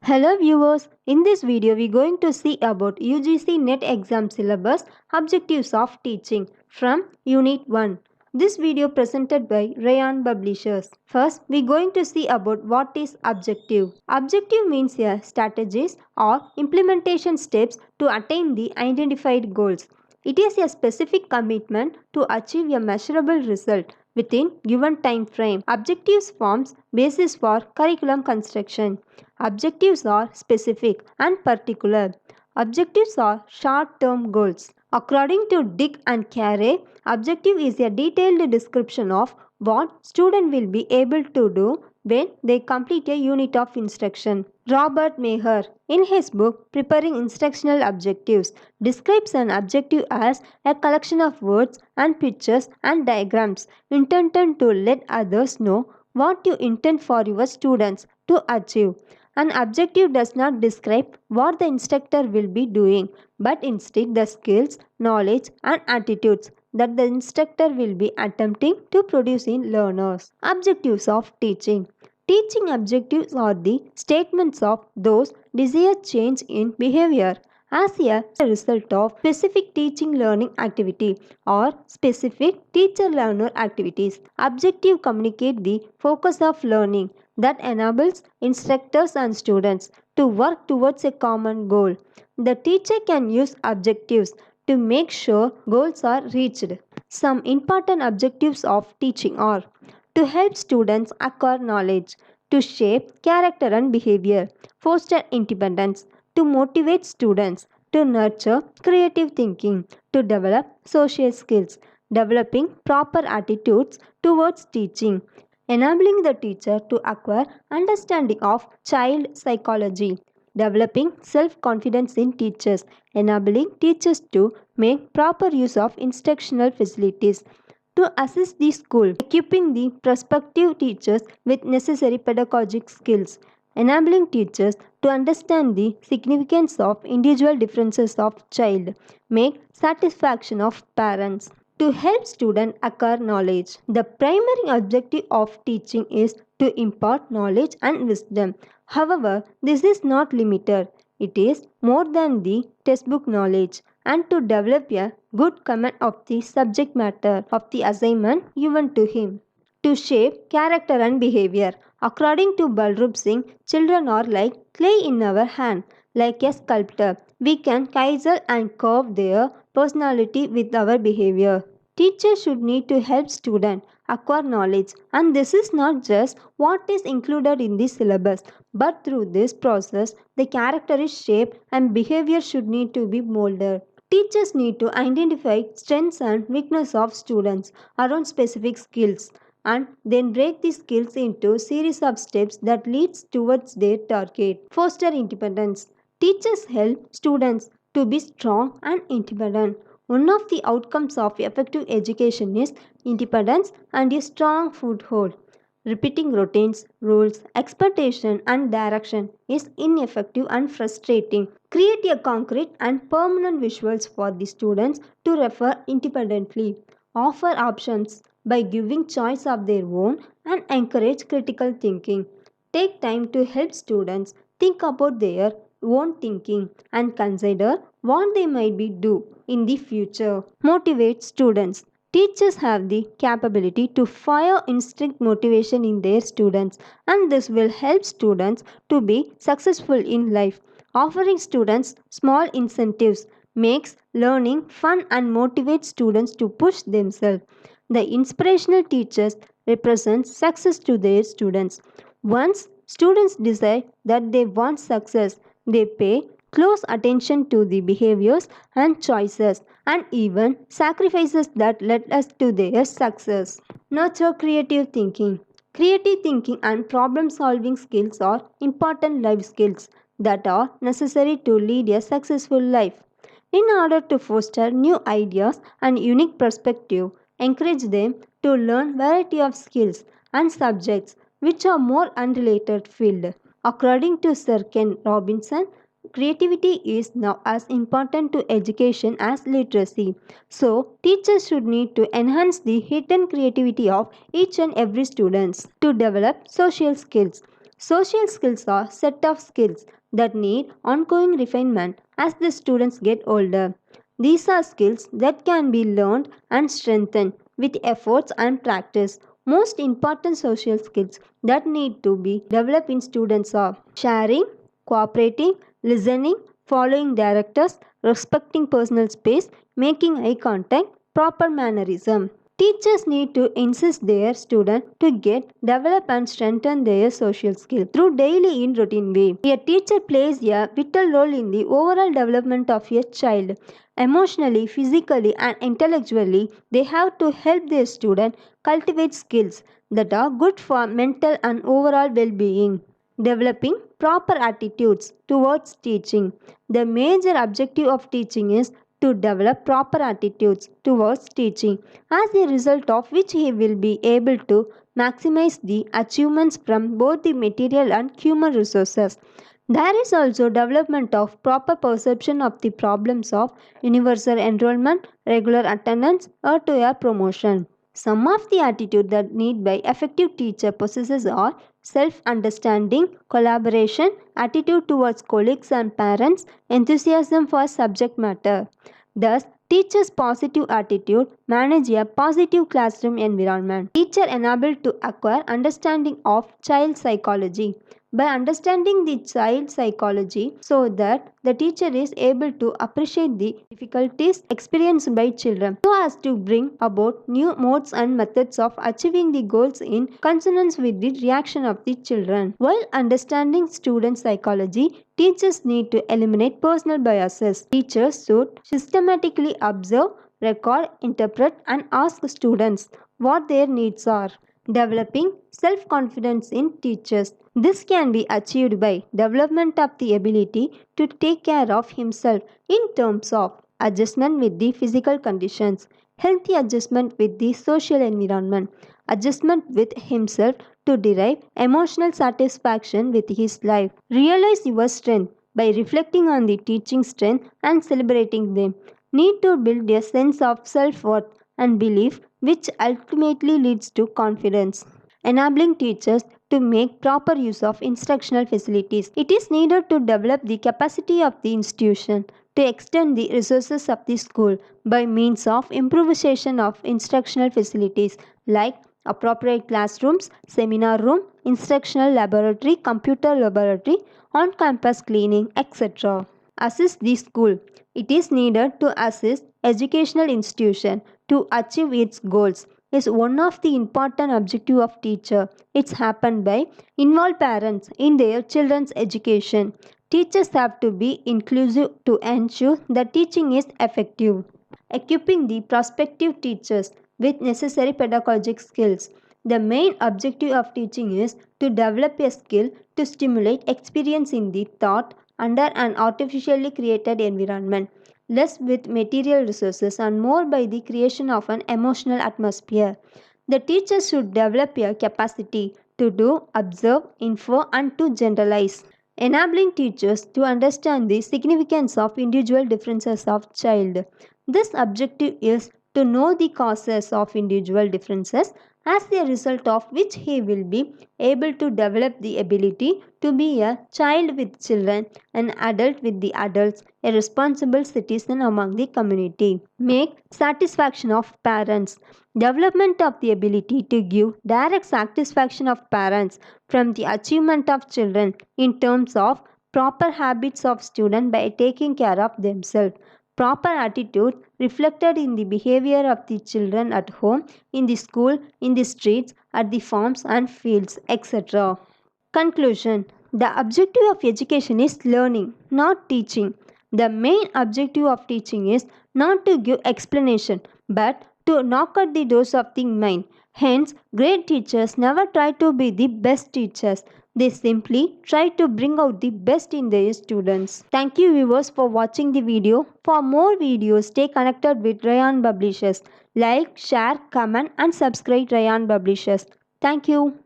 Hello viewers, in this video we are going to see about UGC NET Exam Syllabus Objectives of Teaching from Unit 1. This video presented by Rayan Publishers. First, we are going to see about what is objective. Objective means a strategies or implementation steps to attain the identified goals. It is a specific commitment to achieve a measurable result within given time frame. Objectives forms basis for curriculum construction. Objectives are specific and particular. Objectives are short-term goals. According to Dick and Carey, objective is a detailed description of what student will be able to do when they complete a unit of instruction. Robert Maher, in his book Preparing Instructional Objectives, describes an objective as a collection of words and pictures and diagrams intended to let others know what you intend for your students to achieve. An objective does not describe what the instructor will be doing, but instead the skills, knowledge, and attitudes that the instructor will be attempting to produce in learners. Objectives of teaching. Teaching objectives are the statements of those desired change in behavior as a result of specific teaching learning activity or specific teacher learner activities. Objective communicate the focus of learning that enables instructors and students to work towards a common goal. The teacher can use objectives to make sure goals are reached. Some important objectives of teaching are to help students acquire knowledge, to shape character and behavior, foster independence, to motivate students, to nurture creative thinking, to develop social skills, developing proper attitudes towards teaching, enabling the teacher to acquire understanding of child psychology, developing self-confidence in teachers, enabling teachers to make proper use of instructional facilities, to assist the school, equipping the prospective teachers with necessary pedagogic skills, enabling teachers to understand the significance of individual differences of child, make satisfaction of parents. To help students acquire knowledge. The primary objective of teaching is to impart knowledge and wisdom. However, this is not limited. It is more than the textbook knowledge and to develop a good command of the subject matter of the assignment given to him. To shape character and behavior. According to Balrup Singh, children are like clay in our hand, like a sculptor. We can chisel and carve their personality with our behavior. Teachers should need to help students acquire knowledge, and this is not just what is included in the syllabus, but through this process the character is shaped and behavior should need to be molded. Teachers need to identify strengths and weaknesses of students around specific skills and then break these skills into a series of steps that leads towards their target. Foster independence. Teachers help students to be strong and independent. One of the outcomes of effective education is independence and a strong foothold. Repeating routines, rules, expectation and direction is ineffective and frustrating. Create a concrete and permanent visuals for the students to refer independently. Offer options by giving choice of their own and encourage critical thinking. Take time to help students think about their own thinking and consider what they might be do in the future. Motivate students. Teachers have the capability to fire instinct motivation in their students, and this will help students to be successful in life. Offering students small incentives makes learning fun and motivates students to push themselves. The inspirational teachers represent success to their students. Once students decide that they want success, they pay close attention to the behaviors and choices and even sacrifices that led us to their success. Nurture creative thinking. Creative thinking and problem solving skills are important life skills that are necessary to lead a successful life. In order to foster new ideas and unique perspective, encourage them to learn variety of skills and subjects which are more unrelated field. According to Sir Ken Robinson, creativity is now as important to education as literacy. So, teachers should need to enhance the hidden creativity of each and every student to develop social skills. Social skills are set of skills that need ongoing refinement as the students get older. These are skills that can be learned and strengthened with efforts and practice. Most important social skills that need to be developed in students are sharing, cooperating, listening, following directors, respecting personal space, making eye contact, proper mannerism. Teachers need to insist their students to get, develop and strengthen their social skills through daily in routine way. A teacher plays a vital role in the overall development of a child. Emotionally, physically and intellectually, they have to help their student cultivate skills that are good for mental and overall well-being. Developing proper attitudes towards teaching. The major objective of teaching is to develop proper attitudes towards teaching, as a result of which he will be able to maximize the achievements from both the material and human resources. There is also development of proper perception of the problems of universal enrollment, regular attendance, or to a promotion. Some of the attitude that need by effective teacher possesses are self-understanding, collaboration, attitude towards colleagues and parents, enthusiasm for subject matter. Thus, teachers' positive attitude manage a positive classroom environment. Teacher enabled to acquire understanding of child psychology. By understanding the child psychology so that the teacher is able to appreciate the difficulties experienced by children so as to bring about new modes and methods of achieving the goals in consonance with the reaction of the children. While understanding student psychology, teachers need to eliminate personal biases. Teachers should systematically observe, record, interpret and ask students what their needs are. Developing self-confidence in teachers. This can be achieved by development of the ability to take care of himself in terms of adjustment with the physical conditions, healthy adjustment with the social environment, adjustment with himself to derive emotional satisfaction with his life. Realize your strength by reflecting on the teaching strength and celebrating them. Need to build a sense of self-worth and belief which ultimately leads to confidence. Enabling teachers to make proper use of instructional facilities. It is needed to develop the capacity of the institution to extend the resources of the school by means of improvisation of instructional facilities like appropriate classrooms, seminar room, instructional laboratory, computer laboratory, on-campus cleaning, etc. Assist the school. It is needed to assist educational institution to achieve its goals is one of the important objective of teacher. It's happened by involve parents in their children's education. Teachers have to be inclusive to ensure that teaching is effective. Equipping the prospective teachers with necessary pedagogic skills. The main objective of teaching is to develop a skill to stimulate experience in the thought under an artificially created environment, less with material resources and more by the creation of an emotional atmosphere. The teacher should develop a capacity to do, observe, infer, and to generalize, enabling teachers to understand the significance of individual differences of child. This objective is to know the causes of individual differences, as a result of which he will be able to develop the ability to be a child with children, an adult with the adults, a responsible citizen among the community. Make satisfaction of parents. Development of the ability to give direct satisfaction of parents from the achievement of children in terms of proper habits of students by taking care of themselves. Proper attitude reflected in the behavior of the children at home, in the school, in the streets, at the farms and fields, etc. Conclusion. The objective of education is learning, not teaching. The main objective of teaching is not to give explanation, but to knock at the doors of the mind. Hence, great teachers never try to be the best teachers. They simply try to bring out the best in their students. Thank you viewers for watching the video. For more videos, stay connected with Rayan Publishers. Like, share, comment and subscribe Rayan Publishers. Thank you.